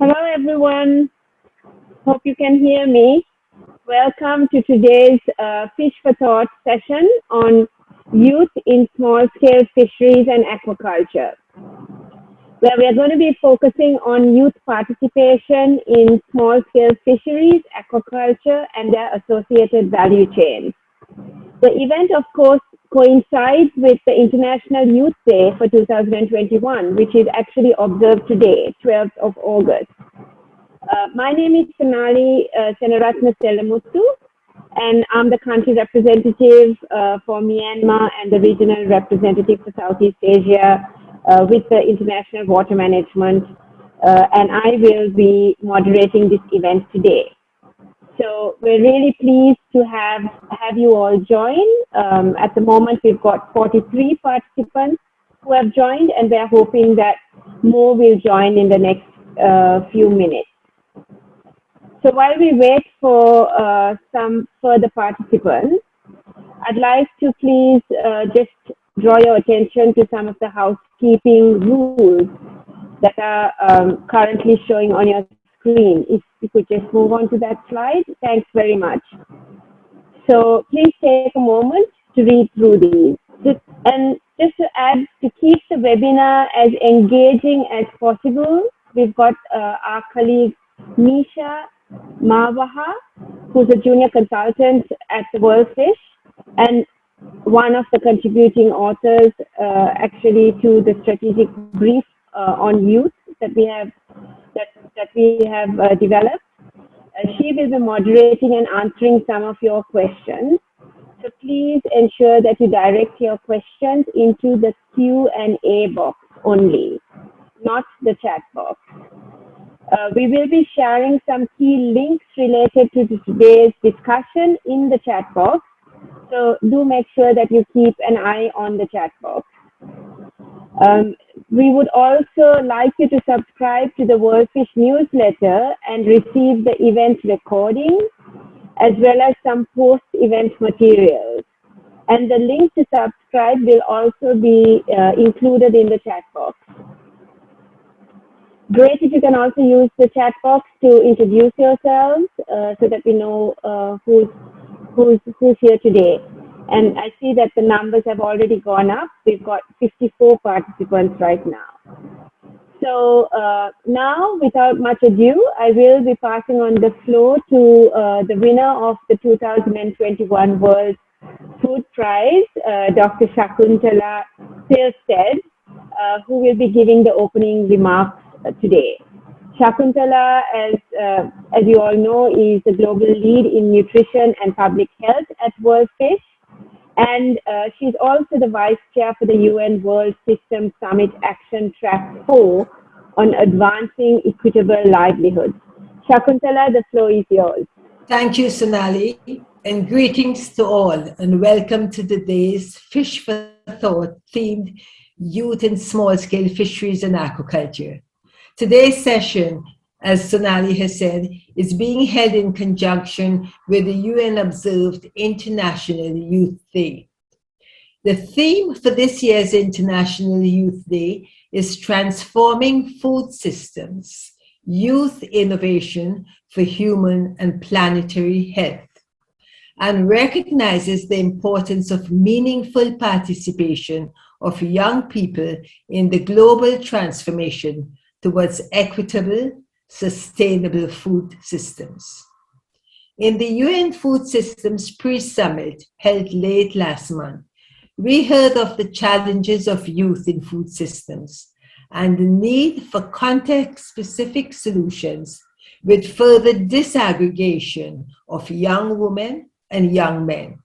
Hello everyone, hope you can hear me. Welcome to today's Fish4Thought session on youth in small-scale fisheries and aquaculture, where we are going to be focusing on youth participation in small-scale fisheries, aquaculture, and their associated value chains. The event, of course, coincides with the International Youth Day for 2021, which is actually observed today, 12th of August. My name is Sonali Senaratna Selamuthu, and I'm the country representative for Myanmar and the regional representative for Southeast Asia with the International Water Management, and I will be moderating this event today. So we're really pleased to have you all join. At the moment, we've got 43 participants who have joined, and we're hoping that more will join in the next few minutes. So while we wait for some further participants, I'd like to please just draw your attention to some of the housekeeping rules that are currently showing on your screen. If you could just move on to that slide. Thanks very much. So please take a moment to read through these. And just to add, to keep the webinar as engaging as possible, we've got our colleague Nisha Marwaha, who's a junior consultant at the WorldFish and one of the contributing authors actually to the strategic brief on youth that we have developed. She will be moderating and answering some of your questions. So please ensure that you direct your questions into the Q&A box only, not the chat box. We will be sharing some key links related to today's discussion in the chat box. So do make sure that you keep an eye on the chat box. We would also like you to subscribe to the WorldFish newsletter and receive the event recording, as well as some post-event materials. And the link to subscribe will also be included in the chat box. Great if you can also use the chat box to introduce yourselves so that we know who's here today. And I see that the numbers have already gone up. We've got 54 participants right now. So now, without much ado, I will be passing on the floor to the winner of the 2021 World Food Prize, Dr. Shakuntala Thilsted, who will be giving the opening remarks today. Shakuntala, as you all know, is the global lead in nutrition and public health at WorldFish. And she's also the vice chair for the UN World System Summit Action Track 4 on advancing equitable livelihoods. Shakuntala, the floor is yours. Thank you, Sonali, and greetings to all, and welcome to today's Fish4Thought themed Youth in Small-Scale Fisheries and Aquaculture. Today's session, as Sonali has said, is being held in conjunction with the UN-observed International Youth Day. The theme for this year's International Youth Day is Transforming Food Systems, Youth Innovation for Human and Planetary Health, and recognizes the importance of meaningful participation of young people in the global transformation towards equitable, sustainable food systems. In the UN Food Systems Pre-Summit held late last month, we heard of the challenges of youth in food systems and the need for context-specific solutions with further disaggregation of young women and young men.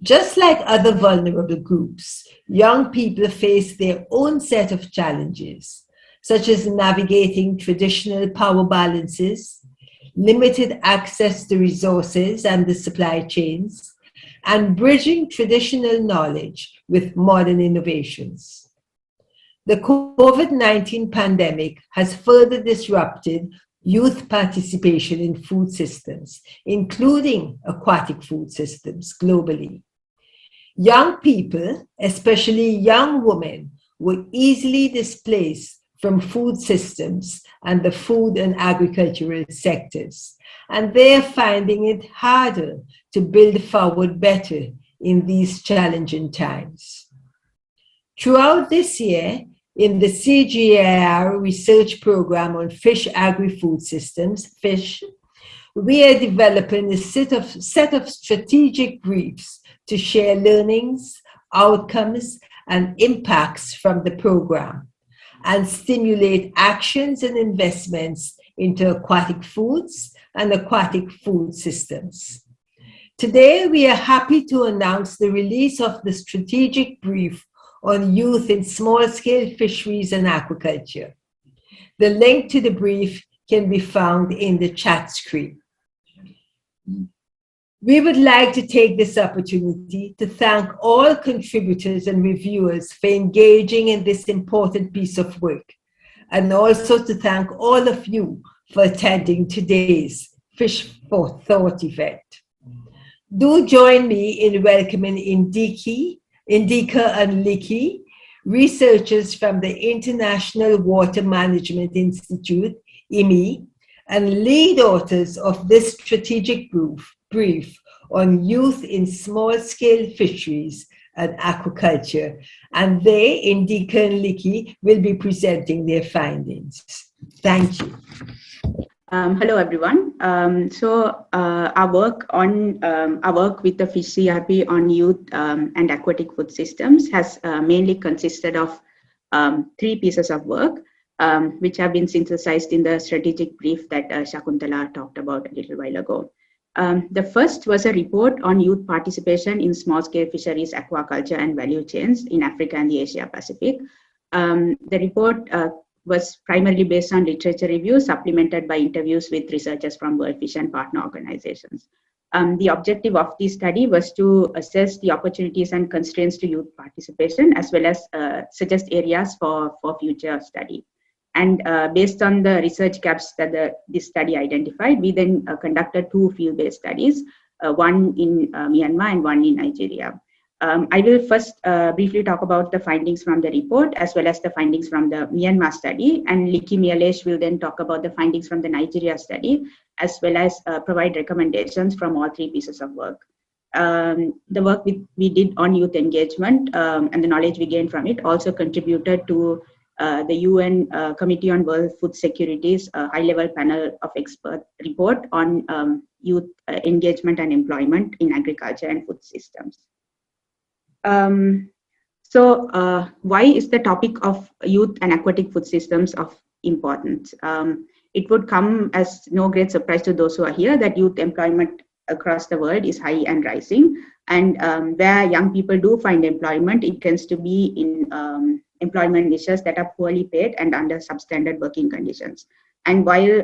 Just like other vulnerable groups, young people face their own set of challenges, such as navigating traditional power balances, limited access to resources and the supply chains, and bridging traditional knowledge with modern innovations. The COVID-19 pandemic has further disrupted youth participation in food systems, including aquatic food systems globally. Young people, especially young women, were easily displaced from food systems and the food and agricultural sectors. And they're finding it harder to build forward better in these challenging times. Throughout this year, in the CGIAR research program on fish agri-food systems, FISH, we are developing a set of strategic briefs to share learnings, outcomes, and impacts from the program and stimulate actions and investments into aquatic foods and aquatic food systems. Today, we are happy to announce the release of the strategic brief on youth in small-scale fisheries and aquaculture. The link to the brief can be found in the chat screen. We would like to take this opportunity to thank all contributors and reviewers for engaging in this important piece of work, and also to thank all of you for attending today's Fish4Thought event. Do join me in welcoming Indika and Liki, researchers from the International Water Management Institute, IMI, and lead authors of this strategic brief on youth in small-scale fisheries and aquaculture. And they, Indika and Liki, will be presenting their findings. Thank you. Hello, everyone. Our work with the Fish CRP on youth and aquatic food systems has mainly consisted of 3 pieces of work, which have been synthesized in the strategic brief that Shakuntala talked about a little while ago. The first was a report on youth participation in small-scale fisheries, aquaculture, and value chains in Africa and the Asia Pacific. The report was primarily based on literature reviews, supplemented by interviews with researchers from WorldFish and partner organizations. The objective of this study was to assess the opportunities and constraints to youth participation, as well as suggest areas for future study. And based on the research gaps that this study identified, we then conducted 2 field-based studies, one in Myanmar and one in Nigeria. I will first briefly talk about the findings from the report as well as the findings from the Myanmar study, and Liki Mialesh will then talk about the findings from the Nigeria study as well as provide recommendations from all 3 pieces of work. The work we did on youth engagement and the knowledge we gained from it also contributed to the UN Committee on World Food Security's high-level panel of expert report on youth engagement and employment in agriculture and food systems. Why is the topic of youth and aquatic food systems of importance? It would come as no great surprise to those who are here that youth employment across the world is high and rising, and where young people do find employment, it tends to be in employment niches that are poorly paid and under substandard working conditions. And while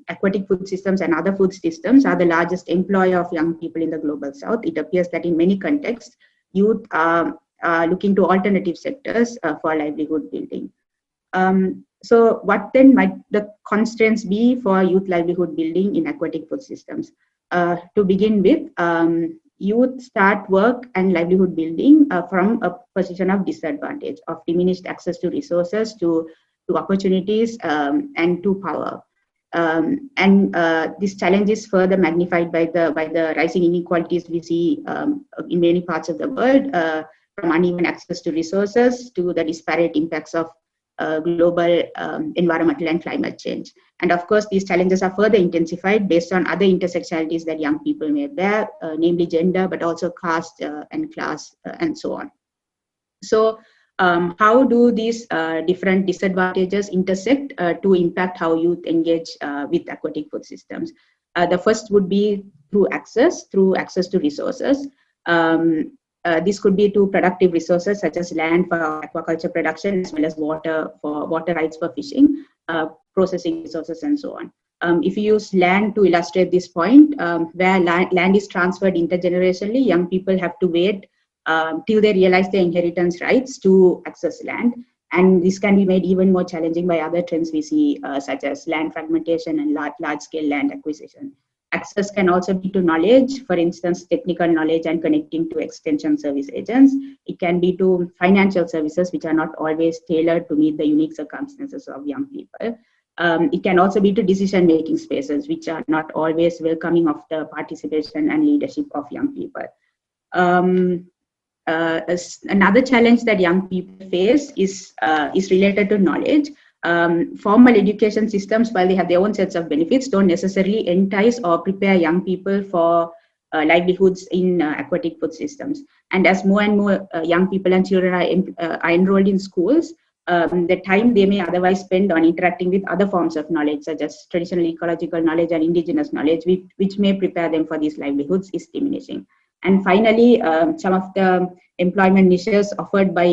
aquatic food systems and other food systems are the largest employer of young people in the global south, it appears that in many contexts, youth are looking to alternative sectors for livelihood building. So what then might the constraints be for youth livelihood building in aquatic food systems? To begin with, youth start work and livelihood building from a position of disadvantage, of diminished access to resources, to opportunities, and to power. This challenge is further magnified by the rising inequalities we see in many parts of the world, from uneven access to resources to the disparate impacts of global environmental and climate change. And of course, these challenges are further intensified based on other intersectionalities that young people may bear, namely gender, but also caste and class, and so on. So how do these different disadvantages intersect to impact how youth engage with aquatic food systems? The first would be through access to resources. This could be to productive resources such as land for aquaculture production, as well as water rights for fishing, processing resources, and so on. If you use land to illustrate this point, where land is transferred intergenerationally, young people have to wait till they realize their inheritance rights to access land. And this can be made even more challenging by other trends we see, such as land fragmentation and large-scale land acquisition. Access can also be to knowledge, for instance, technical knowledge and connecting to extension service agents. It can be to financial services, which are not always tailored to meet the unique circumstances of young people. It can also be to decision-making spaces, which are not always welcoming of the participation and leadership of young people. Another challenge that young people face is related to knowledge. Formal education systems, while they have their own sets of benefits, don't necessarily entice or prepare young people for livelihoods in aquatic food systems. And as more and more young people and children are enrolled in schools, the time they may otherwise spend on interacting with other forms of knowledge, such as traditional ecological knowledge and indigenous knowledge, which may prepare them for these livelihoods, is diminishing. And finally, some of the employment niches offered by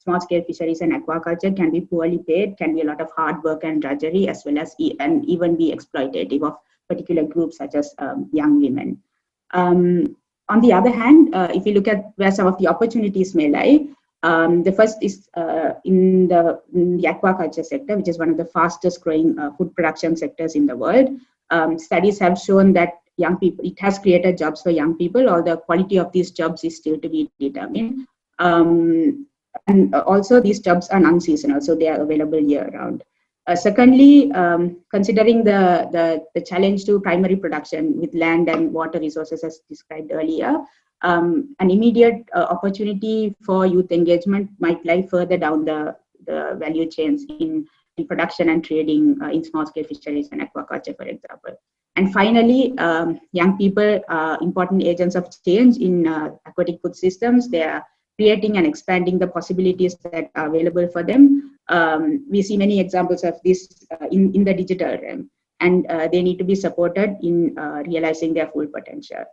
small-scale fisheries and aquaculture can be poorly paid, can be a lot of hard work and drudgery, as well as and even be exploitative of particular groups such as young women. On the other hand, if you look at where some of the opportunities may lie, the first is in the aquaculture sector, which is one of the fastest growing food production sectors in the world. Studies have shown that young people, it has created jobs for young people, although the quality of these jobs is still to be determined. And also these jobs are unseasonal, so they are available year round. Secondly, considering the challenge to primary production with land and water resources as described earlier, an immediate opportunity for youth engagement might lie further down the value chains in production and trading in small-scale fisheries and aquaculture, for example. And finally, young people are important agents of change in aquatic food systems. They are creating and expanding the possibilities that are available for them. We see many examples of this in the digital realm, and they need to be supported in realizing their full potential.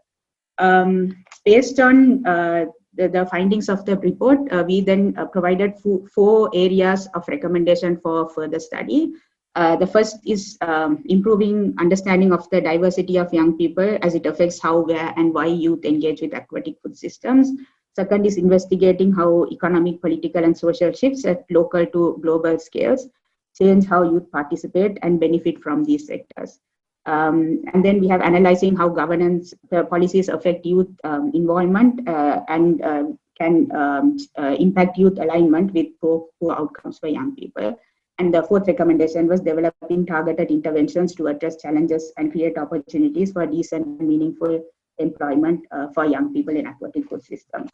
Based on the findings of the report, we then provided 4 areas of recommendation for further study. The first is improving understanding of the diversity of young people as it affects how, where, and why youth engage with aquatic food systems. Second is investigating how economic, political, and social shifts at local to global scales change how youth participate and benefit from these sectors. And then we have analyzing how governance policies affect youth involvement and can impact youth alignment with poor outcomes for young people. And the fourth recommendation was developing targeted interventions to address challenges and create opportunities for decent and meaningful employment for young people in aquatic food systems.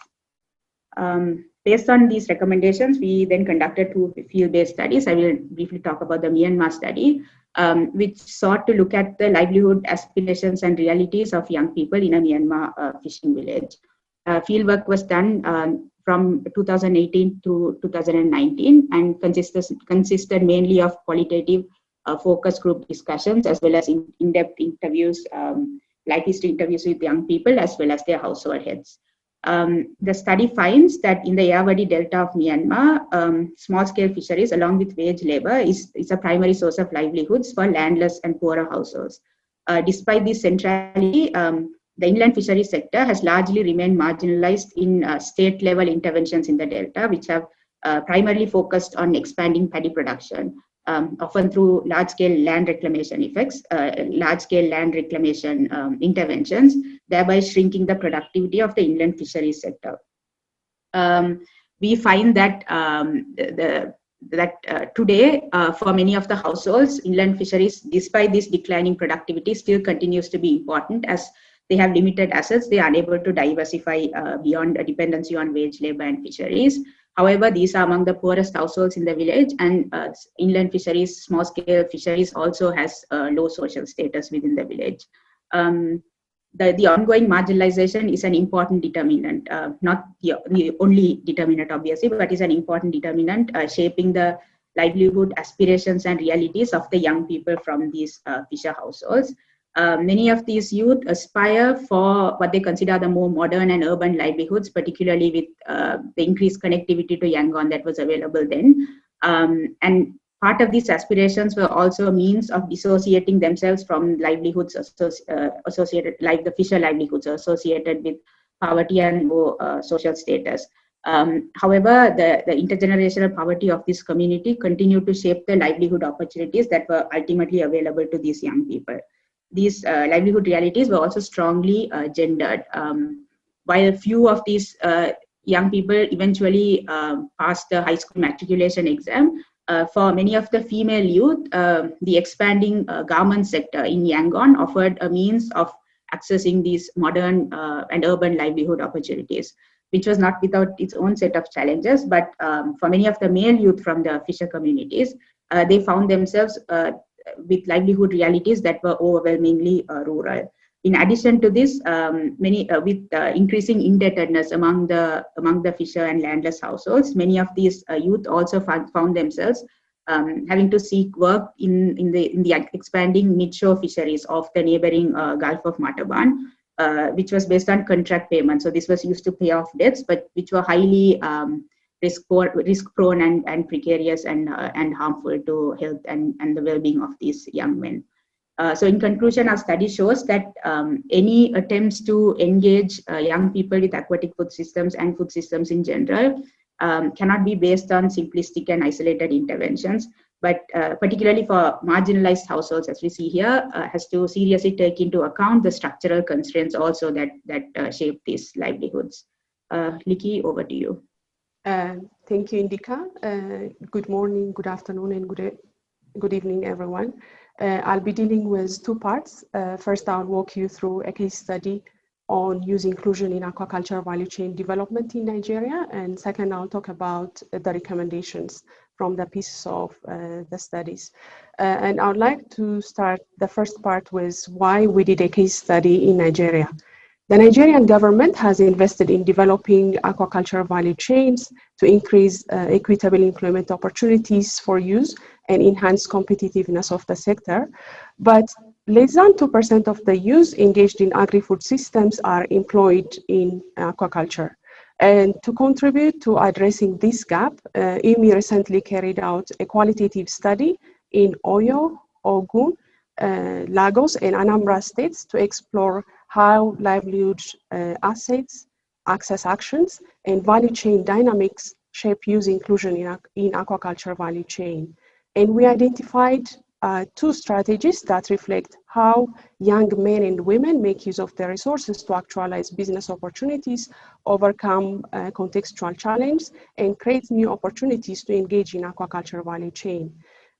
Based on these recommendations, we then conducted 2 field-based studies. I will briefly talk about the Myanmar study, which sought to look at the livelihood, aspirations, and realities of young people in a Myanmar fishing village. Fieldwork was done from 2018 to 2019 and consisted mainly of qualitative focus group discussions as well as in-depth interviews, life history interviews with young people as well as their household heads. The study finds that in the Irrawaddy Delta of Myanmar, small-scale fisheries along with wage labor is a primary source of livelihoods for landless and poorer households. Despite this centrality, the inland fisheries sector has largely remained marginalized in state-level interventions in the Delta, which have primarily focused on expanding paddy production, often through large-scale land reclamation interventions, thereby shrinking the productivity of the inland fisheries sector. We find that today, for many of the households, inland fisheries, despite this declining productivity, still continues to be important as they have limited assets. They are unable to diversify beyond a dependency on wage labor and fisheries. However, these are among the poorest households in the village, and inland fisheries, small-scale fisheries also has low social status within the village. The ongoing marginalization is an important determinant, not the only determinant obviously, but is an important determinant shaping the livelihood, aspirations, and realities of the young people from these fisher households. Many of these youth aspire for what they consider the more modern and urban livelihoods, particularly with the increased connectivity to Yangon that was available then. And part of these aspirations were also a means of dissociating themselves from livelihoods associated, like the fisher livelihoods associated with poverty and low social status. However, the intergenerational poverty of this community continued to shape the livelihood opportunities that were ultimately available to these young people. these livelihood realities were also strongly gendered. While a few of these young people eventually passed the high school matriculation exam, for many of the female youth, the expanding garment sector in Yangon offered a means of accessing these modern and urban livelihood opportunities, which was not without its own set of challenges. But for many of the male youth from the fisher communities, they found themselves with livelihood realities that were overwhelmingly rural. In addition to this, with increasing indebtedness among the fisher and landless households, many of these youth also found themselves having to seek work in the expanding midshore fisheries of the neighboring Gulf of Mataban, which was based on contract payment. So this was used to pay off debts, but which were highly risk-prone and precarious and harmful to health and the well-being of these young men. So in conclusion, our study shows that any attempts to engage young people with aquatic food systems and food systems in general cannot be based on simplistic and isolated interventions, but particularly for marginalized households, as we see here, has to seriously take into account the structural constraints also that shape these livelihoods. Liki, over to you. Thank you, Indika. Good morning, good afternoon, and good evening, everyone. I'll be dealing with two parts. First, I'll walk you through a case study on youth inclusion in aquaculture value chain development in Nigeria. And second, I'll talk about the recommendations from the pieces of the studies. And I would like to start the first part with why we did a case study in Nigeria. The Nigerian government has invested in developing aquaculture value chains to increase equitable employment opportunities for youth and enhance competitiveness of the sector. But less than 2% of the youth engaged in agri-food systems are employed in aquaculture. And to contribute to addressing this gap, IMI recently carried out a qualitative study in Oyo, Ogun, Lagos, and Anambra states to explore how livelihood assets, access actions, and value chain dynamics shape youth inclusion in aquaculture value chain. And we identified two strategies that reflect how young men and women make use of their resources to actualize business opportunities, overcome contextual challenges, and create new opportunities to engage in aquaculture value chain.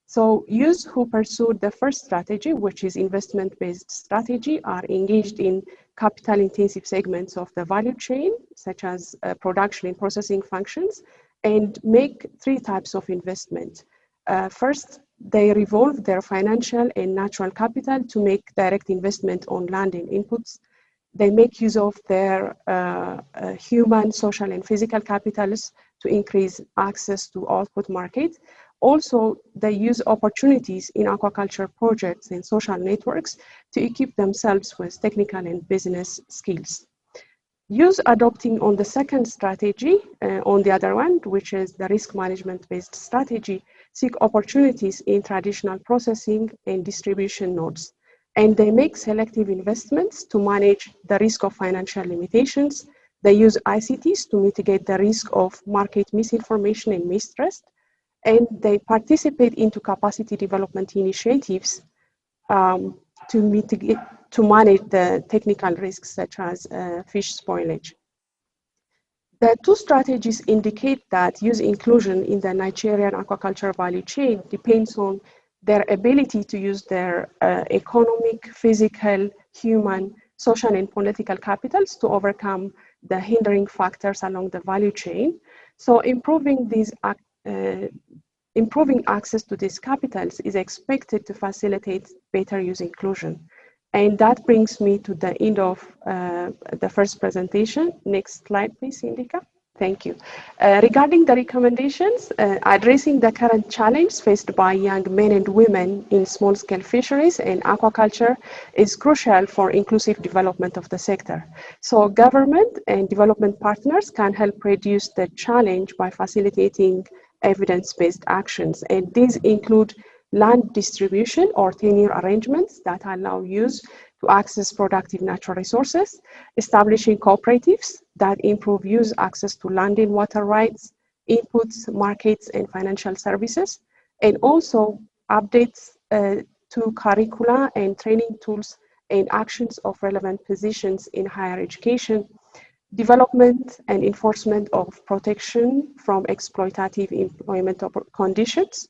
So youth who pursued the first strategy, which is investment-based strategy, are engaged in capital-intensive segments of the value chain, such as production and processing functions, and make three types of investment. First, they revolve their financial and natural capital to make direct investment on land and inputs. They make use of their human, social, and physical capitals to increase access to output market. Also, they use opportunities in aquaculture projects and social networks to equip themselves with technical and business skills. Youth adopting on the second strategy, on the other one, which is the risk management-based strategy, seek opportunities in traditional processing and distribution nodes. And they make selective investments to manage the risk of financial limitations. They use ICTs to mitigate the risk of market misinformation and mistrust. And they participate into capacity development initiatives to manage the technical risks such as fish spoilage. The two strategies indicate that youth inclusion in the Nigerian aquaculture value chain depends on their ability to use their economic, physical, human, social, and political capitals to overcome the hindering factors along the value chain. So improving access to these capitals is expected to facilitate better youth inclusion. And that brings me to the end of the first presentation. Next slide, please, Indika. Thank you. Regarding the recommendations, addressing the current challenge faced by young men and women in small-scale fisheries and aquaculture is crucial for inclusive development of the sector. So government and development partners can help reduce the challenge by facilitating evidence-based actions. And these include land distribution or tenure arrangements that allow youth to access productive natural resources, establishing cooperatives that improve youth access to land and water rights, inputs, markets, and financial services, and also updates to curricula and training tools and actions of relevant positions in higher education, development and enforcement of protection from exploitative employment conditions,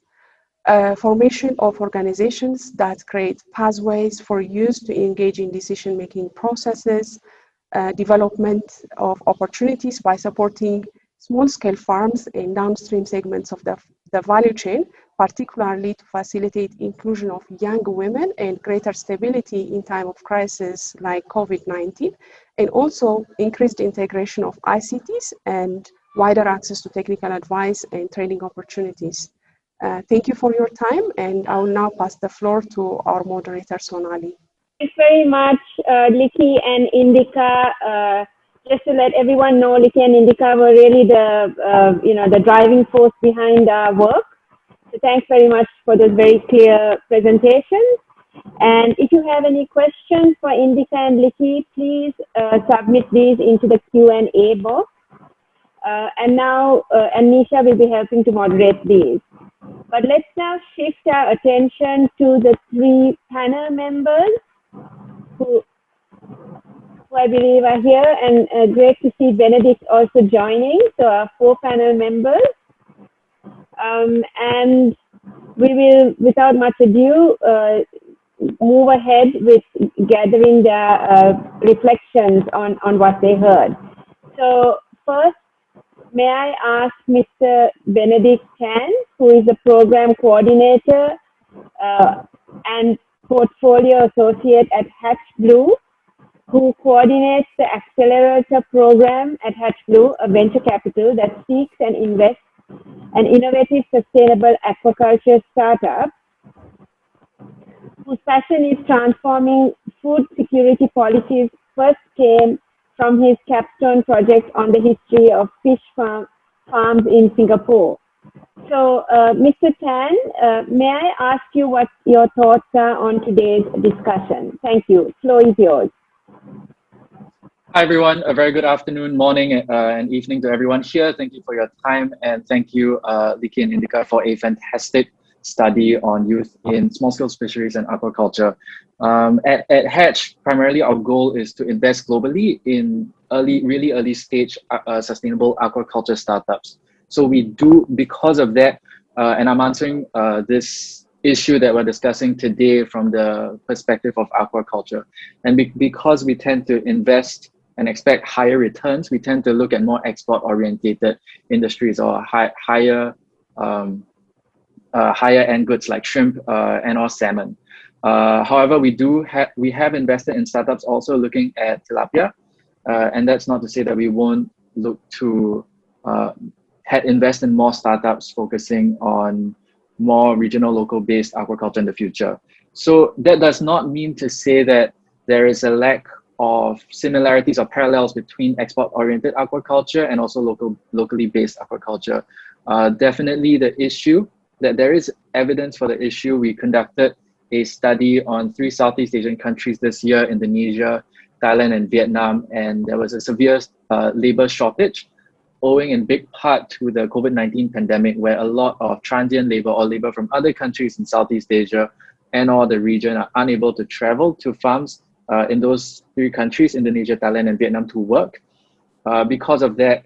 formation of organizations that create pathways for youth to engage in decision-making processes, development of opportunities by supporting small-scale farms and downstream segments of the value chain, particularly to facilitate inclusion of young women and greater stability in time of crisis like COVID-19, and also increased integration of ICTs and wider access to technical advice and training opportunities. Thank you for your time, and I will now pass the floor to our moderator, Sonali. Thanks very much, Liki and Indika. Just to let everyone know, Liki and Indika were really the driving force behind our work. So thanks very much for those very clear presentations. And if you have any questions for Indika and Liki, please submit these into the Q&A box. And now Anisha will be helping to moderate these. But let's now shift our attention to the three panel members who I believe are here, and great to see Benedict also joining. So our 4 panel members. And we will, without much ado, move ahead with gathering their reflections on what they heard. So first, may I ask Mr. Benedict Chan, who is the program coordinator and portfolio associate at Hatch Blue, who coordinates the accelerator program at Hatch Blue, a venture capital that seeks and invests an innovative, sustainable aquaculture startup whose passion is transforming food security policies, first came from his capstone project on the history of fish farms in Singapore. So, Mr. Tan, may I ask you what your thoughts are on today's discussion? Thank you. Floor is yours. Hi, everyone. A very good afternoon, morning, and evening to everyone here. Thank you for your time, and thank you, Liki and Indika, for a fantastic study on youth in small-scale fisheries and aquaculture. At Hatch, primarily our goal is to invest globally in really early stage sustainable aquaculture startups. So we do, because of that, and I'm answering this issue that we're discussing today from the perspective of aquaculture. And because we tend to invest and expect higher returns, we tend to look at more export-orientated industries or higher end goods like shrimp and or salmon. However, we have invested in startups also looking at tilapia, and that's not to say that we won't look to invest in more startups focusing on more regional, local-based aquaculture in the future. So that does not mean to say that there is a lack of similarities or parallels between export-oriented aquaculture and also locally based aquaculture. Definitely the issue, that there is evidence for the issue. We conducted a study on 3 Southeast Asian countries this year, Indonesia, Thailand, and Vietnam, and there was a severe labor shortage, owing in big part to the COVID-19 pandemic, where a lot of transient labor or labor from other countries in Southeast Asia and or the region are unable to travel to farms in those 3 countries, Indonesia, Thailand, and Vietnam, to work. Because of that,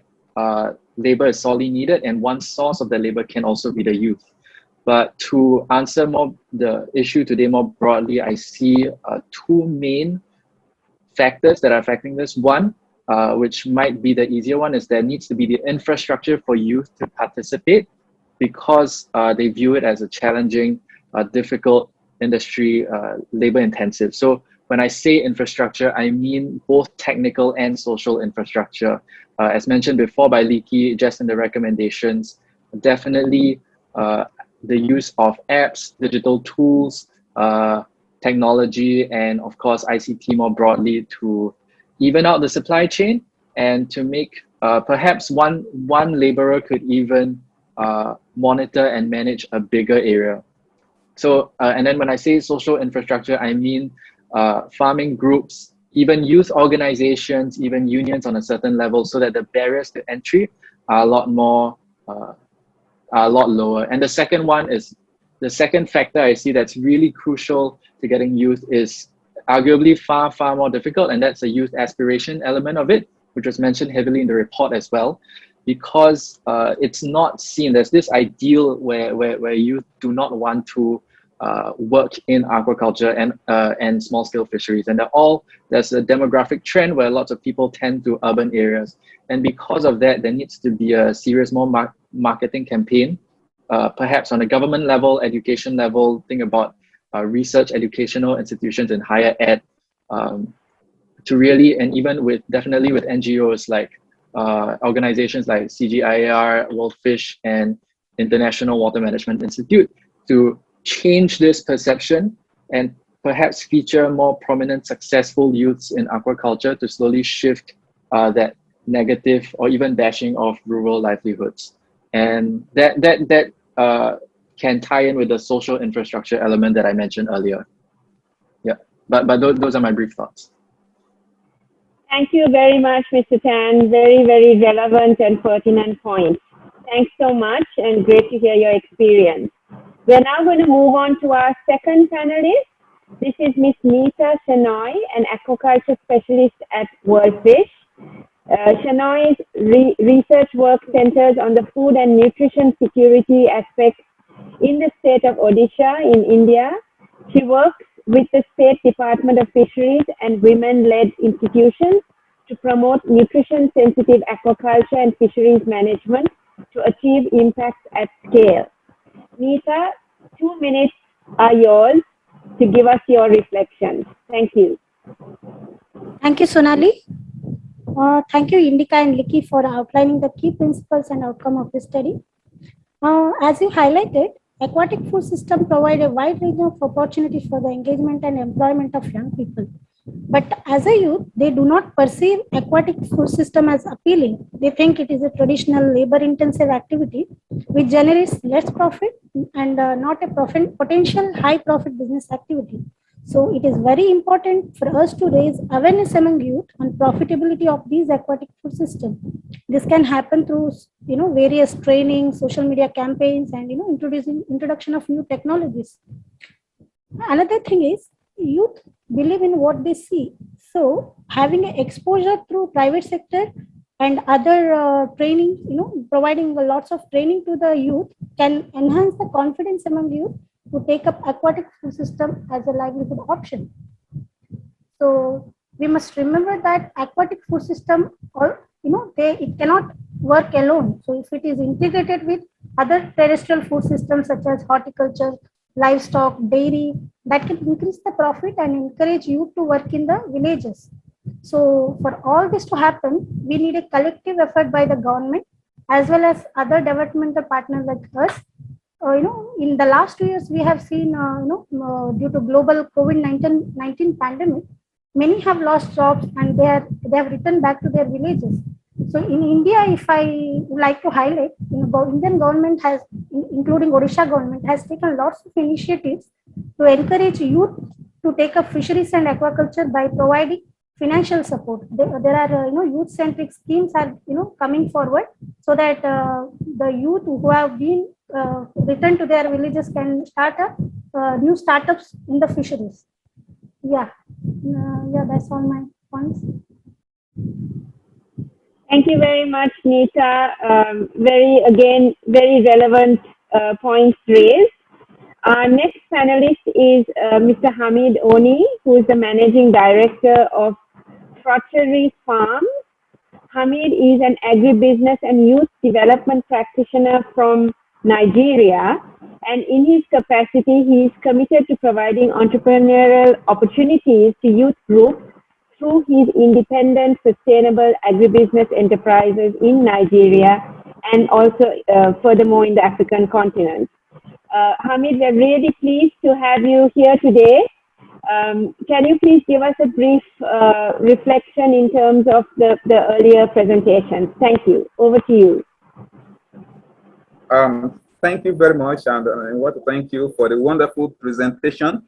labor is sorely needed, and one source of the labor can also be the youth. But to answer the issue today more broadly, I see 2 main factors that are affecting this. One, which might be the easier one, is there needs to be the infrastructure for youth to participate, because they view it as a challenging, difficult industry, labor intensive. So when I say infrastructure, I mean both technical and social infrastructure. As mentioned before by Liki, just in the recommendations, definitely the use of apps, digital tools, technology, and of course ICT more broadly to even out the supply chain, and to make perhaps one laborer could even monitor and manage a bigger area. So and then when I say social infrastructure, I mean farming groups, even youth organizations, even unions on a certain level, so that the barriers to entry are a lot lower. And the second one is The second factor I see that's really crucial to getting youth is arguably far, far more difficult, and that's the youth aspiration element of it, which was mentioned heavily in the report as well, because it's not seen. There's this ideal where youth do not want to work in aquaculture and small-scale fisheries, and there's a demographic trend where lots of people tend to urban areas, and because of that, there needs to be a serious more marketing campaign, perhaps on a government level, education level. Think about research, educational institutions, and higher ed, to really, and even definitely with NGOs like organizations like CGIAR, WorldFish, and International Water Management Institute, to change this perception and perhaps feature more prominent, successful youths in aquaculture to slowly shift that negative or even bashing of rural livelihoods. And that can tie in with the social infrastructure element that I mentioned earlier. Yeah, but those are my brief thoughts. Thank you very much, Mr. Tan. Very, very relevant and pertinent points. Thanks so much, and great to hear your experience. We're now going to move on to our second panelist. This is Ms. Nita Shenoy, an aquaculture specialist at WorldFish. Shenoy's research work centers on the food and nutrition security aspects in the state of Odisha in India. She works with the State Department of Fisheries and women-led institutions to promote nutrition-sensitive aquaculture and fisheries management to achieve impacts at scale. Nita, 2 minutes are yours to give us your reflections. Thank you. Thank you, Sonali. Thank you, Indica and Licky, for outlining the key principles and outcome of the study. As you highlighted, aquatic food systems provide a wide range of opportunities for the engagement and employment of young people. But as a youth, they do not perceive aquatic food system as appealing. They think it is a traditional labor-intensive activity which generates less profit and not a potential high-profit business activity. So it is very important for us to raise awareness among youth on profitability of these aquatic food systems. This can happen through various training, social media campaigns, and introduction of new technologies. Another thing is youth believe in what they see. So having an exposure through private sector and other training, providing lots of training to the youth can enhance the confidence among youth to take up aquatic food system as a livelihood option. So we must remember that aquatic food system, it cannot work alone. So if it is integrated with other terrestrial food systems such as horticulture, livestock, dairy, that can increase the profit and encourage youth to work in the villages. So for all this to happen, we need a collective effort by the government as well as other developmental partners like us. In the last 2 years, we have seen, due to global COVID-19 pandemic, many have lost jobs and they have returned back to their villages. So in India, if I would like to highlight, Indian government has, including Odisha government, has taken lots of initiatives to encourage youth to take up fisheries and aquaculture by providing financial support. There are youth-centric schemes are coming forward so that the youth who have been returned to their villages can start up new startups in the fisheries. Yeah, that's all my points. Thank you very much, Nita. Very relevant points raised. Our next panelist is Mr. Hamid Oni, who is the Managing Director of Fisheries Farms. Hamid is an agribusiness and youth development practitioner from Nigeria, and in his capacity, he is committed to providing entrepreneurial opportunities to youth groups through his independent, sustainable agribusiness enterprises in Nigeria and also furthermore in the African continent. Hamid, we're really pleased to have you here today. Can you please give us a brief reflection in terms of the earlier presentations? Thank you. Over to you. Thank you very much, and I want to thank you for the wonderful presentation.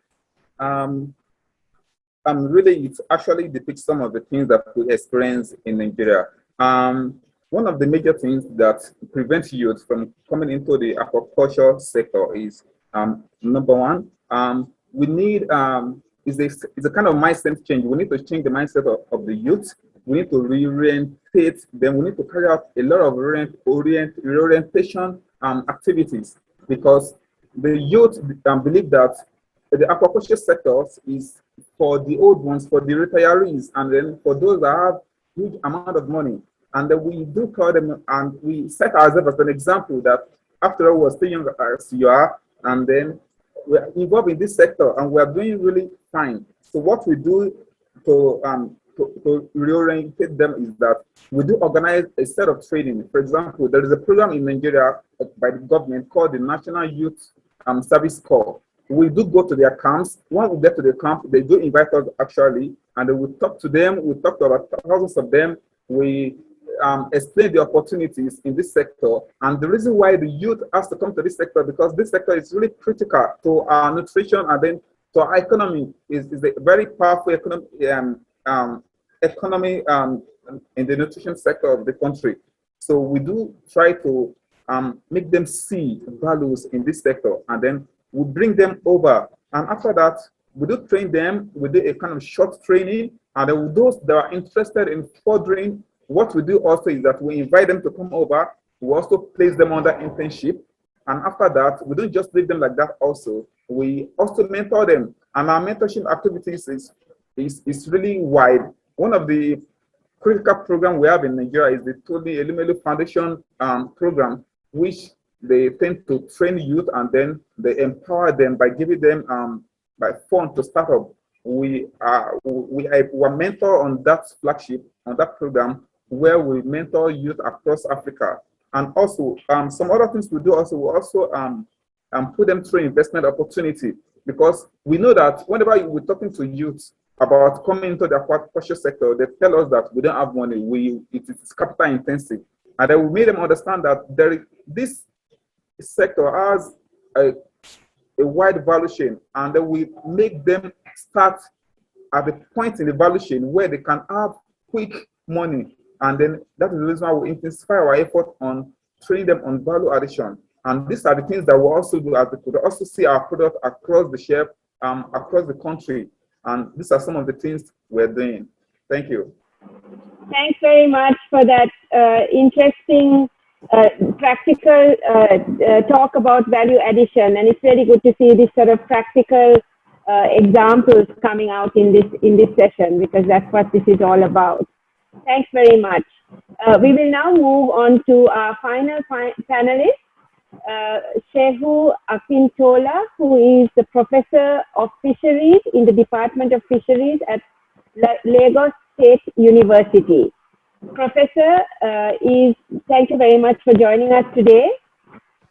It actually depicts some of the things that we experience in Nigeria. One of the major things that prevents youth from coming into the aquaculture sector is Number one, we need is a kind of mindset change. We need to change the mindset of the youth. We need to reorientate them. We need to carry out a lot of reorientation activities, because the youth believe that the aquaculture sector is for the old ones, for the retirees, and then for those that have huge amount of money. And then we do call them, and we set ourselves as an example that after all, we're still young as you are, and then we're involved in this sector, and we're doing really fine. So what we do to reorientate them is that we do organize a set of training. For example, there is a program in Nigeria by the government called the National Youth Service Corps. We do go to their camps. When we get to the camp, they do invite us actually, and then we talk to them. We talk to about thousands of them. We explain the opportunities in this sector, and the reason why the youth has to come to this sector, because this sector is really critical to our nutrition and then to our economy. Is a very powerful economy in the nutrition sector of the country. So we do try to make them see values in this sector, and then we bring them over. And after that, we do train them. We do a kind of short training, and then those that are interested in furthering, what we do also is that we invite them to come over. We also place them under internship. And after that, we don't just leave them like that also. We also mentor them. And our mentorship activities is really wide. One of the critical programs we have in Nigeria is the Tony Elumelu Foundation program, which they tend to train youth and then they empower them by giving them by funds to start up. We are mentor on that flagship, on that program, where we mentor youth across Africa. And also some other things we do also, we also put them through investment opportunity, because we know that whenever we're talking to youth about coming into the aquaculture sector, they tell us that we don't have money, it is capital intensive. And then we made them understand that this sector has a wide value chain, and then we make them start at the point in the value chain where they can have quick money. And then that is the reason why we intensify our effort on training them on value addition. And these are the things that we also do, as we could also see our product across the shelf, across the country. And these are some of the things we're doing. Thank you. Thanks very much for that interesting, practical talk about value addition. And it's really good to see this sort of practical examples coming out in this session, because that's what this is all about. Thanks very much. We will now move on to our final panelist, Shehu Akintola, who is the Professor of Fisheries in the Department of Fisheries at Lagos State University. Professor, thank you very much for joining us today.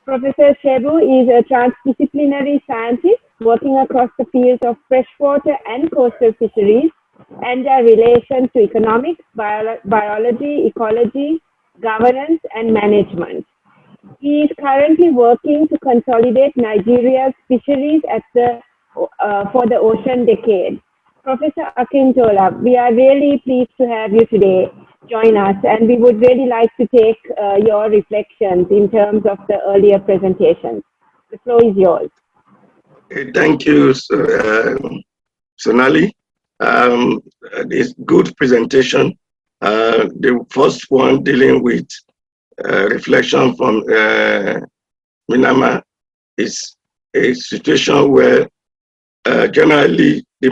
Professor Shehu is a transdisciplinary scientist working across the fields of freshwater and coastal fisheries and their relation to economics, biology, ecology, governance, and management. He is currently working to consolidate Nigeria's fisheries for the ocean decade. Professor Akintola, we are really pleased to have you today join us, and we would really like to take your reflections in terms of the earlier presentations. The floor is yours. Thank you, Sonali. This good presentation. The first one dealing with reflection from Myanmar is a situation where generally they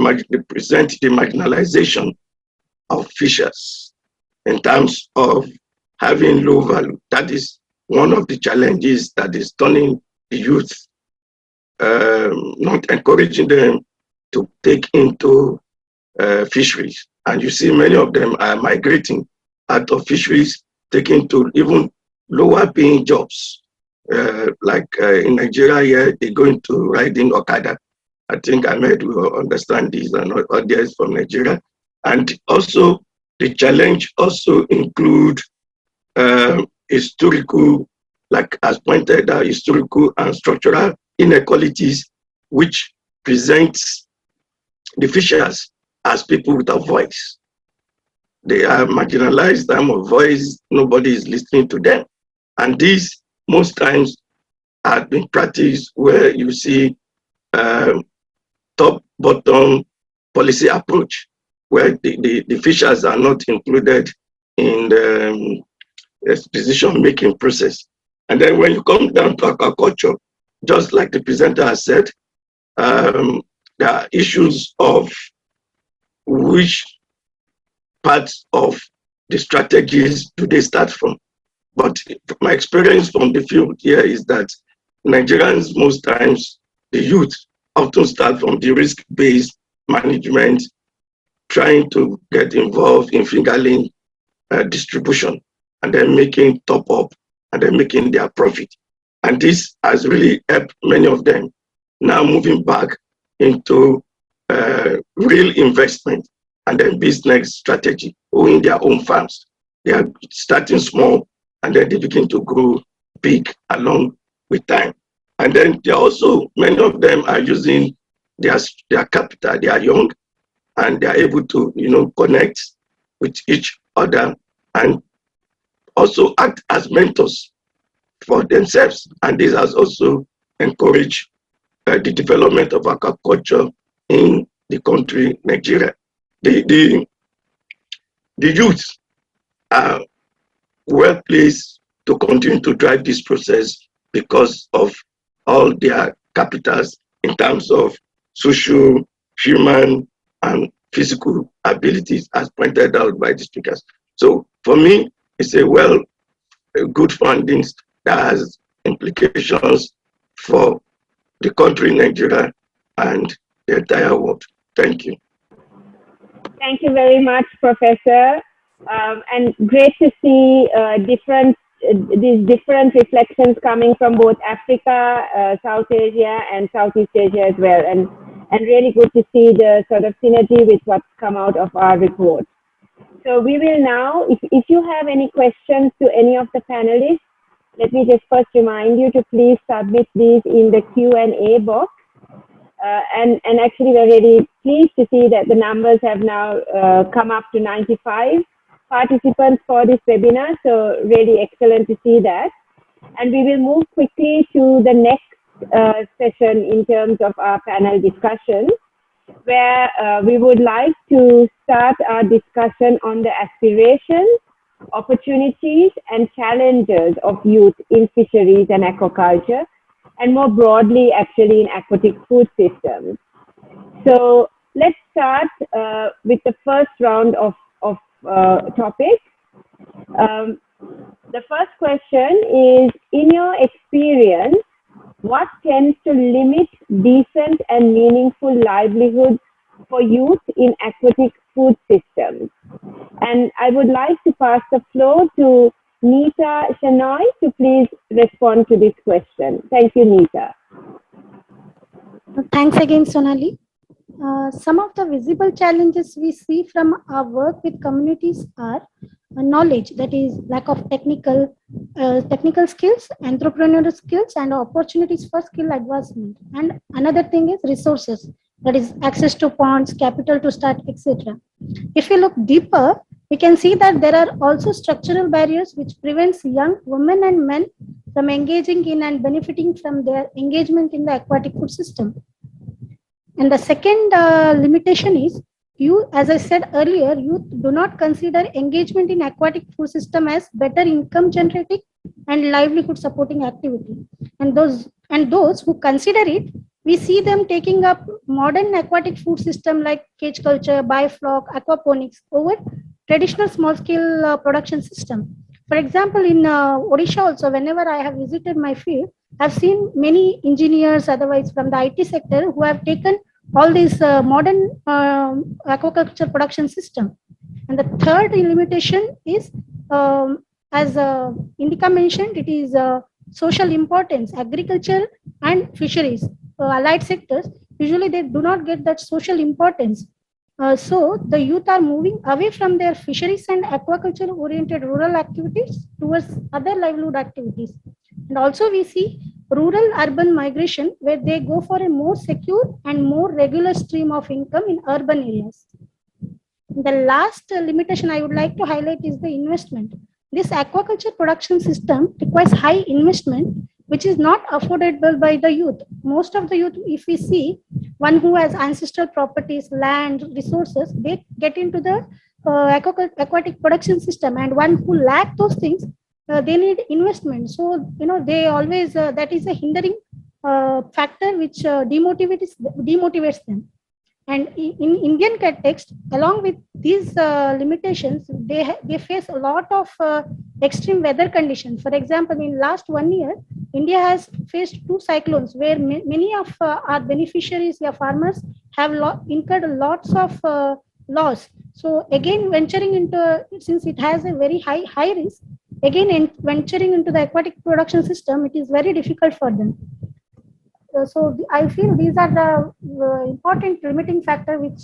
present the marginalization of fishers in terms of having low value. That is one of the challenges that is turning the youth, not encouraging them to take into fisheries. And you see many of them are migrating out of fisheries, taking to even lower paying jobs. Like in Nigeria here, they go into riding Okada. I think Ahmed will understand this and others from Nigeria. And also the challenge also include historical, like as pointed out, historical and structural inequalities, which presents the fishers as people without voice. They are marginalized, they have a voice, nobody is listening to them. And this most times are being practiced where you see top-bottom policy approach, where the fishers are not included in the decision-making process. And then when you come down to aquaculture, just like the presenter has said, there are issues of which parts of the strategies do they start from. But my experience from the field here is that Nigerians, most times, the youth often start from the risk-based management, trying to get involved in fingerling distribution, and then making top up, and then making their profit. And this has really helped many of them now moving back into real investment and then business strategy, owning their own farms. They are starting small, and then they begin to grow big along with time. And then they also, many of them are using their capital. They are young, and they are able to, connect with each other and also act as mentors for themselves. And this has also encouraged the development of aquaculture in the country, Nigeria. The youth are well placed to continue to drive this process because of all their capitals in terms of social, human, and physical abilities, as pointed out by the speakers. So for me, it's a good funding that has implications for the country, Nigeria, and the entire world. Thank you. Thank you very much, Professor. And great to see these different reflections coming from both Africa, South Asia, and Southeast Asia as well. And really good to see the sort of synergy with what's come out of our report. So we will now, if you have any questions to any of the panelists, let me just first remind you to please submit these in the Q&A box. And actually, we're really pleased to see that the numbers have now come up to 95 participants for this webinar. So really excellent to see that. And we will move quickly to the next session in terms of our panel discussion, where we would like to start our discussion on the aspirations, opportunities, and challenges of youth in fisheries and aquaculture, and more broadly, actually, in aquatic food systems. So let's start with the first round of topics. The first question is, in your experience, what tends to limit decent and meaningful livelihood for youth in aquatic food systems? And I would like to pass the floor to Nita Shenoy to please respond to this question. Thank you, Nita. Thanks again, Sonali. Some of the visible challenges we see from our work with communities are knowledge, that is lack of technical skills, entrepreneurial skills, and opportunities for skill advancement. And another thing is resources, that is access to ponds, capital to start, etc. If we look deeper, we can see that there are also structural barriers which prevents young women and men from engaging in and benefiting from their engagement in the aquatic food system. And the second limitation is, as I said earlier, youth do not consider engagement in aquatic food system as better income generating and livelihood supporting activity. And those who consider it, we see them taking up modern aquatic food system like cage culture, biofloc, aquaponics over traditional small scale production system. For example, in Odisha also, whenever I have visited my field, I've seen many engineers, otherwise from the IT sector, who have taken all these modern aquaculture production system. And the third limitation is, as Indica mentioned, it is social importance. Agriculture and fisheries, allied sectors, usually they do not get that social importance. So the youth are moving away from their fisheries and aquaculture oriented rural activities towards other livelihood activities. And also we see rural urban migration, where they go for a more secure and more regular stream of income in urban areas. The last limitation I would like to highlight is the investment. This aquaculture production system requires high investment, which is not affordable by the youth. Most of the youth, if we see, one who has ancestral properties, land, resources, they get into the aquatic production system, and one who lack those things, they need investment. So, they always, that is a hindering factor which demotivates them. And in Indian context, along with these limitations, they face a lot of extreme weather conditions. For example, in last 1 year, India has faced 2 cyclones where many of our beneficiaries, farmers, have incurred lots of loss. So again, venturing into, since it has a very high risk, again venturing into the aquatic production system, it is very difficult for them. So I feel these are the important limiting factor which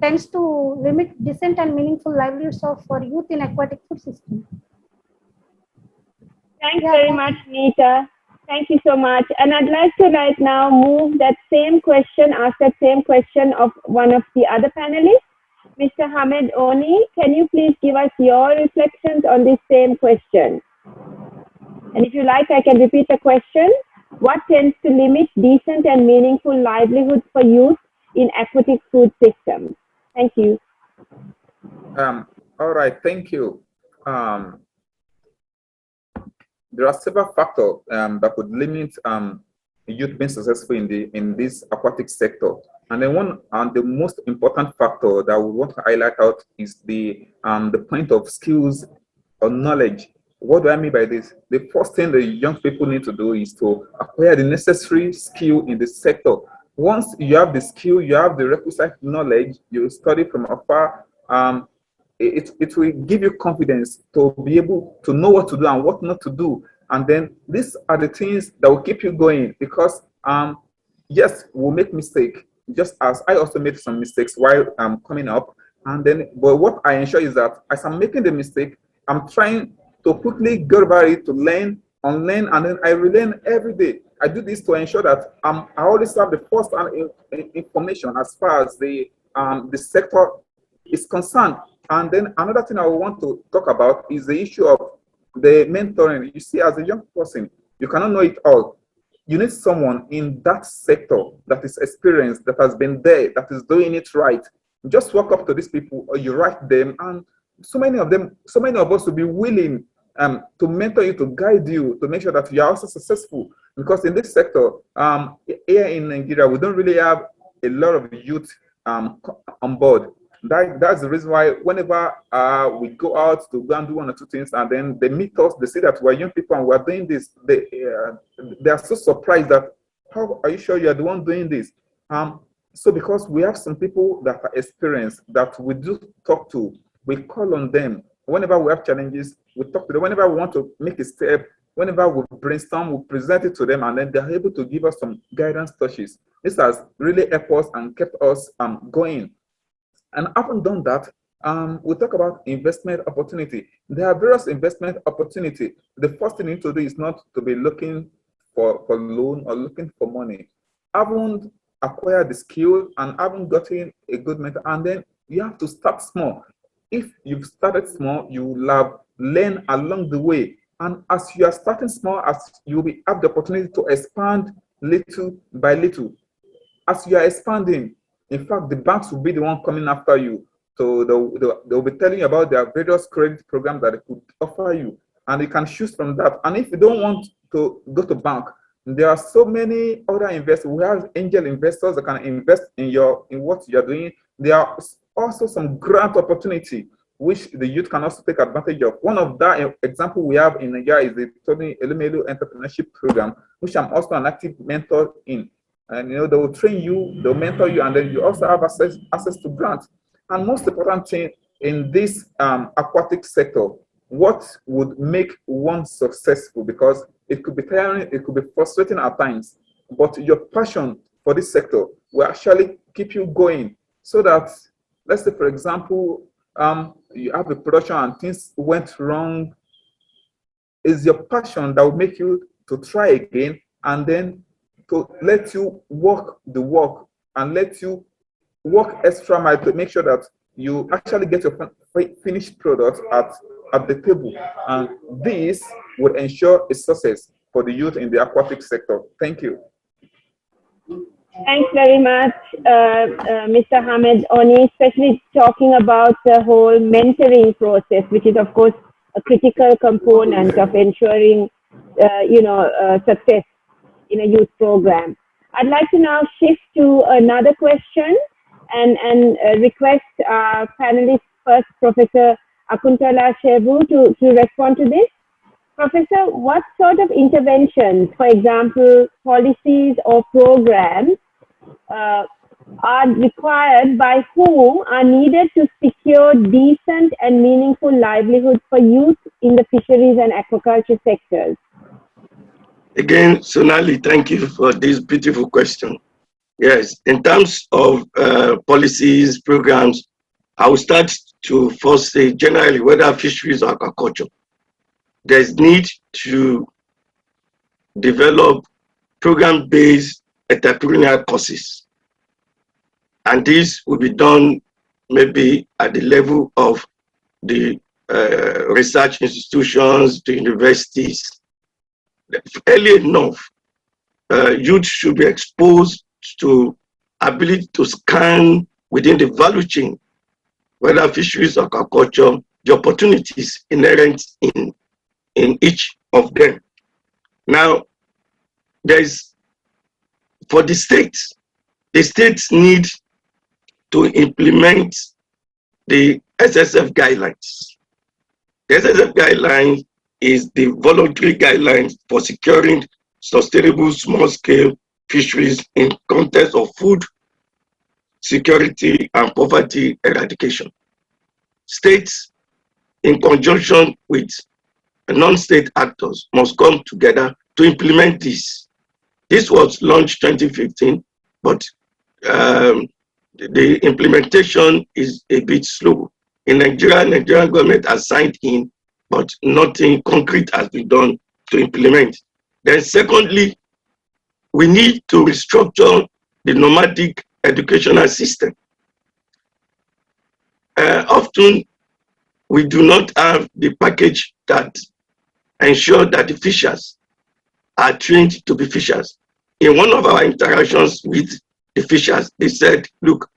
tends to limit decent and meaningful livelihoods for youth in aquatic food system. Thanks very much, Nita. Thank you so much. And I'd like to right now move that same question, ask that same question of one of the other panelists, Mr. Hamed Oni. Can you please give us your reflections on this same question? And if you like, I can repeat the question. What tends to limit decent and meaningful livelihoods for youth in aquatic food systems? Thank you. All right, thank you. There are several factors that could limit youth being successful in this aquatic sector. And then one and the most important factor that we want to highlight out is the point of skills or knowledge. What do I mean by this? The first thing the young people need to do is to acquire the necessary skill in the sector. Once you have the skill, you have the requisite knowledge, you study from afar, it will give you confidence to be able to know what to do and what not to do. And then these are the things that will keep you going, because yes, we'll make mistakes, just as I also made some mistakes while coming up. And then, but what I ensure is that as I'm making the mistake, I'm trying to quickly go over it, to learn, unlearn, and then I relearn every day. I do this to ensure that I always have the first-hand information as far as the sector is concerned. And then another thing I want to talk about is the issue of the mentoring. You see, as a young person, you cannot know it all. You need someone in that sector that is experienced, that has been there, that is doing it right. Just walk up to these people, or you write them, and so many of us will be willing to mentor you, to guide you, to make sure that you are also successful. Because in this sector, here in Nigeria, we don't really have a lot of youth on board. That's the reason why whenever we go out to go and do 1 or 2 things, and then they meet us, they see that we're young people and we're doing this, they are so surprised that, how are you sure you're the one doing this? So because we have some people that are experienced, that we do talk to, we call on them. Whenever we have challenges, we talk to them. Whenever we want to make a step, whenever we brainstorm, we present it to them, and then they're able to give us some guidance touches. This has really helped us and kept us going. And having done that, we talk about investment opportunity. There are various investment opportunities. The first thing you need to do is not to be looking for loan or looking for money. Having acquired the skill and having gotten a good mentor, and then you have to start small. If you've started small, you will have learned along the way. And as you are starting small, as you will have the opportunity to expand little by little. As you are expanding, in fact, the banks will be the one coming after you. So they'll be telling you about their various credit programs that they could offer you. And you can choose from that. And if you don't want to go to bank, there are so many other investors. We have angel investors that can invest in what you're doing. There are also some grant opportunity which the youth can also take advantage of. One of that example we have in Nigeria is the Tony Elumelu Entrepreneurship Program, which I'm also an active mentor in. And they will train you, they'll mentor you, and then you also have access to grants. And most important thing in this aquatic sector, what would make one successful, because it could be tiring, it could be frustrating at times, but your passion for this sector will actually keep you going. So that, let's say, for example, you have a production and things went wrong, is your passion that will make you to try again, and then to let you walk the walk and let you work extra mile to make sure that you actually get your finished product at the table. And this would ensure a success for the youth in the aquatic sector. Thank you. Thanks very much, Mr. Hamed Oni, especially talking about the whole mentoring process, which is, of course, a critical component of ensuring, success in a youth program. I'd like to now shift to another question and request our panelist first, Professor Shakuntala to respond to this. Professor, what sort of interventions, for example, policies or programs, are required by whom are needed to secure decent and meaningful livelihoods for youth in the fisheries and aquaculture sectors? Again, Sonali, thank you for this beautiful question. Yes, in terms of policies, programs, I will start to first say generally whether fisheries or aquaculture. There's need to develop program-based entrepreneurial courses. And this will be done maybe at the level of the research institutions, the universities. Early enough, youth should be exposed to ability to scan within the value chain, whether fisheries or aquaculture, the opportunities inherent in each of them. Now, for the states need to implement the SSF guidelines. The SSF guidelines is the voluntary guidelines for securing sustainable small-scale fisheries in context of food security and poverty eradication. States, in conjunction with non-state actors, must come together to implement this. This was launched 2015, but the implementation is a bit slow. In Nigeria, Nigerian government has signed in, but nothing concrete has been done to implement. Then secondly, we need to restructure the nomadic educational system. Often, we do not have the package that ensure that the fishers are trained to be fishers. In one of our interactions with the fishers, they said, look,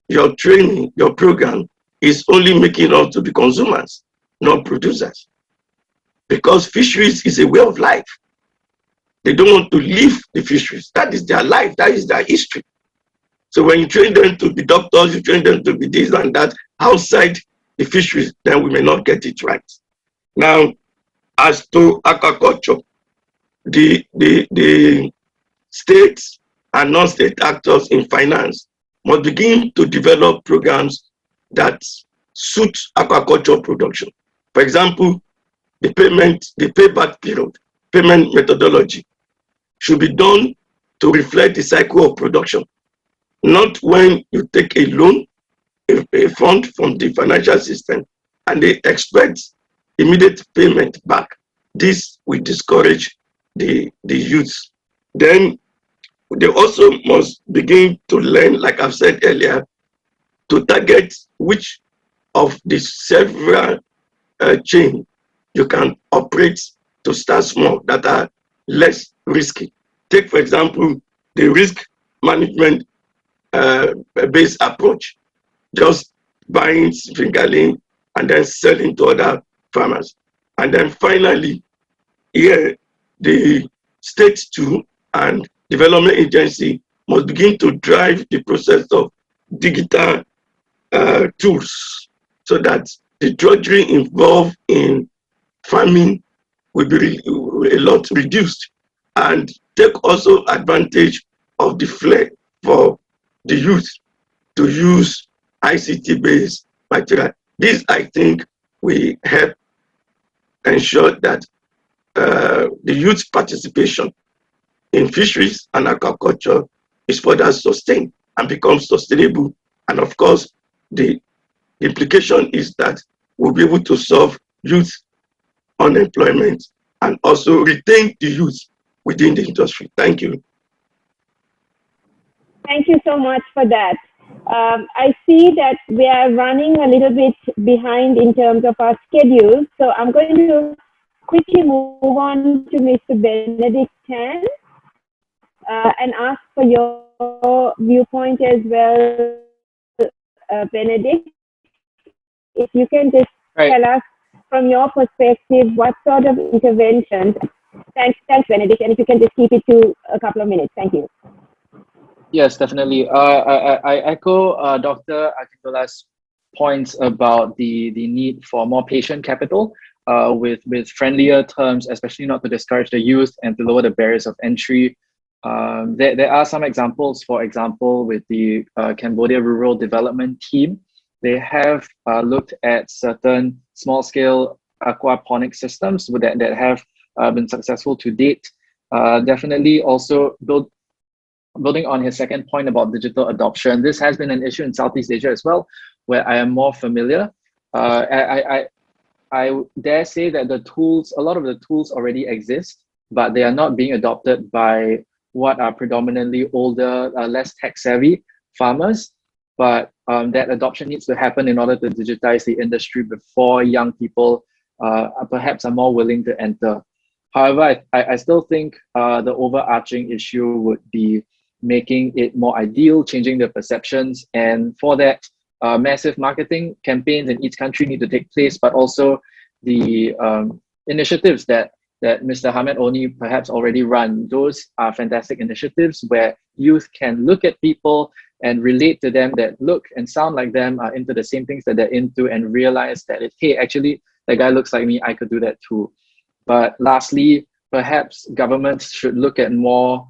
your training, your program is only making us to be consumers, not producers. Because fisheries is a way of life. They don't want to leave the fisheries. That is their life, that is their history. So when you train them to be doctors, you train them to be this and that, outside the fisheries, then we may not get it right. Now, as to aquaculture, the states and non-state actors in finance must begin to develop programs that suit aquaculture production. For example, the payback period, payment methodology should be done to reflect the cycle of production. Not when you take a loan, a fund from the financial system, and they expect immediate payment back. This will discourage the youth. Then they also must begin to learn, like I've said earlier, to target which of the several chain you can operate to start small that are less risky. Take, for example, the risk management based approach, just buying fingerling and then selling to other farmers. And then finally, here, the states too and development agency must begin to drive the process of digital tools so that the drudgery involved in farming will be a lot reduced, and take also advantage of the flair for the youth to use ICT-based material. This, I think, will help ensure that the youth participation in fisheries and aquaculture is further sustained and becomes sustainable. And of course, the implication is that we'll be able to solve youth unemployment and also retain the youth within the industry. Thank you. Thank you so much for that. I see that we are running a little bit behind in terms of our schedule, so I'm going to quickly move on to Mr. Benedict Chan and ask for your viewpoint as well, Benedict. If you can just tell us from your perspective what sort of interventions. Thanks, Benedict. And if you can just keep it to a couple of minutes. Thank you. Yes, definitely. I echo Dr. Akintola's points about the need for more patient capital with friendlier terms, especially not to discourage the youth and to lower the barriers of entry. There are some examples, for example, with the Cambodia Rural Development Team. They have looked at certain small-scale aquaponic systems that have been successful to date. Definitely also building on his second point about digital adoption, this has been an issue in Southeast Asia as well, where I am more familiar. I dare say that a lot of the tools already exist, but they are not being adopted by what are predominantly older, less tech-savvy farmers. But that adoption needs to happen in order to digitize the industry before young people perhaps are more willing to enter. However, I still think the overarching issue would be making it more ideal, changing the perceptions. And for that, massive marketing campaigns in each country need to take place, but also the initiatives that Mr. Hamed Oni perhaps already run. Those are fantastic initiatives where youth can look at people and relate to them that look and sound like them, are into the same things that they're into, and realize that, hey, actually, that guy looks like me, I could do that too. But lastly, perhaps governments should look at more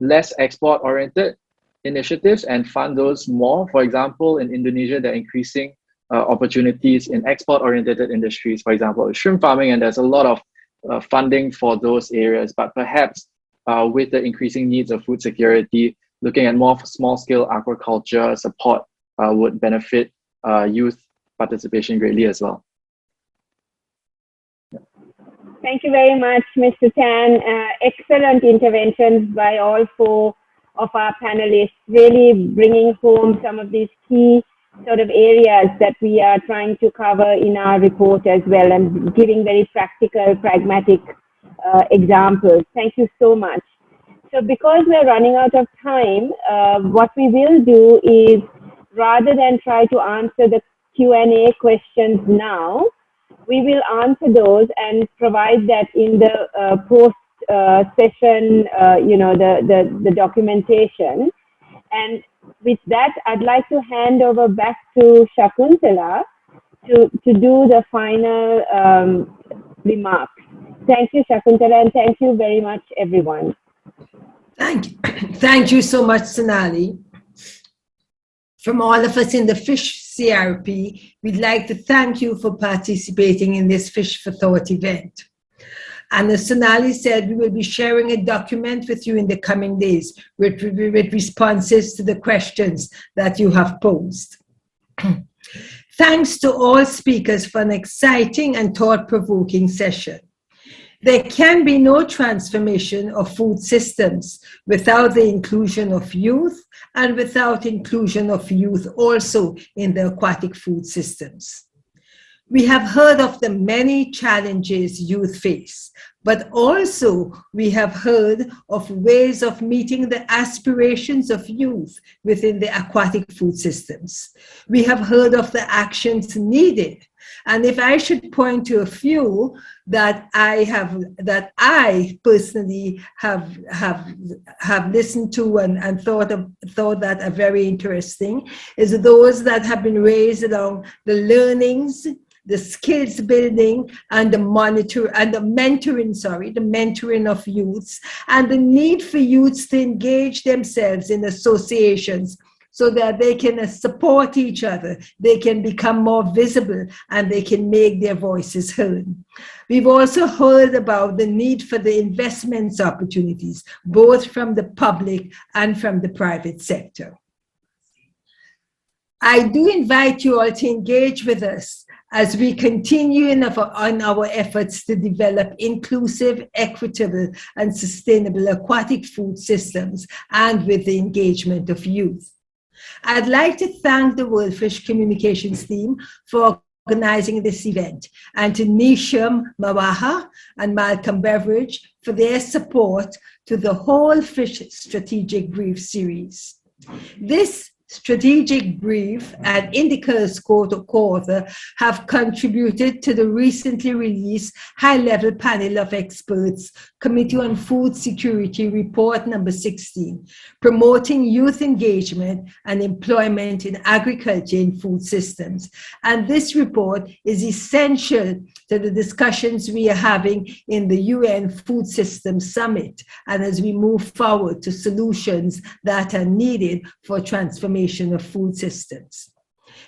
less export-oriented initiatives and fund those more. For example, in Indonesia, they're increasing opportunities in export-oriented industries, for example, shrimp farming, and there's a lot of funding for those areas. But perhaps with the increasing needs of food security, looking at more small-scale aquaculture support would benefit youth participation greatly as well. Thank you very much, Mr. Chan. Excellent interventions by all four of our panelists, really bringing home some of these key sort of areas that we are trying to cover in our report as well, and giving very practical, pragmatic examples. Thank you so much. So because we're running out of time, what we will do is, rather than try to answer the Q&A questions now, we will answer those and provide that in the post session, the documentation. And with that, I'd like to hand over back to Shakuntala to do the final remarks. Thank you, Shakuntala, and thank you very much, everyone. Thank you. Thank you so much, Sonali. From all of us in the Fish CRP, we'd like to thank you for participating in this Fish for Thought event. And as Sonali said, we will be sharing a document with you in the coming days with responses to the questions that you have posed. Thanks to all speakers for an exciting and thought-provoking session. There can be no transformation of food systems without the inclusion of youth, and without inclusion of youth also in the aquatic food systems. We have heard of the many challenges youth face, but also we have heard of ways of meeting the aspirations of youth within the aquatic food systems. We have heard of the actions needed. And if I should point to a few that I personally have listened to and thought that are very interesting, is those that have been raised along the learnings, the skills building, and the mentoring of youths, and the need for youths to engage themselves in associations so that they can support each other, they can become more visible, and they can make their voices heard. We've also heard about the need for the investments opportunities, both from the public and from the private sector. I do invite you all to engage with us as we continue on our efforts to develop inclusive, equitable, and sustainable aquatic food systems, and with the engagement of youth. I'd like to thank the WorldFish communications team for organizing this event, and to Nisham Mawaha and Malcolm Beveridge for their support to the whole Fish Strategic Brief series. This strategic brief and Indica's co-author have contributed to the recently released high-level panel of experts Committee on Food Security Report number 16, promoting youth engagement and employment in agriculture and food systems. And this report is essential to the discussions we are having in the UN Food Systems Summit, and as we move forward to solutions that are needed for transformation of food systems.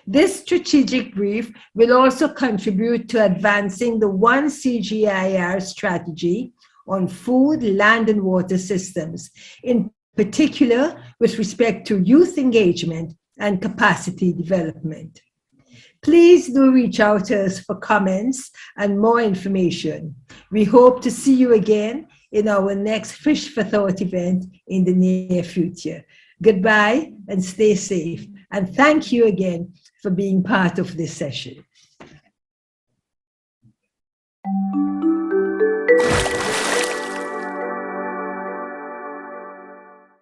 This strategic brief will also contribute to advancing the One CGIAR strategy on food, land, and water systems, in particular with respect to youth engagement and capacity development. Please do reach out to us for comments and more information. We hope to see you again in our next Fish for Thought event in the near future. Goodbye and stay safe. And thank you again for being part of this session.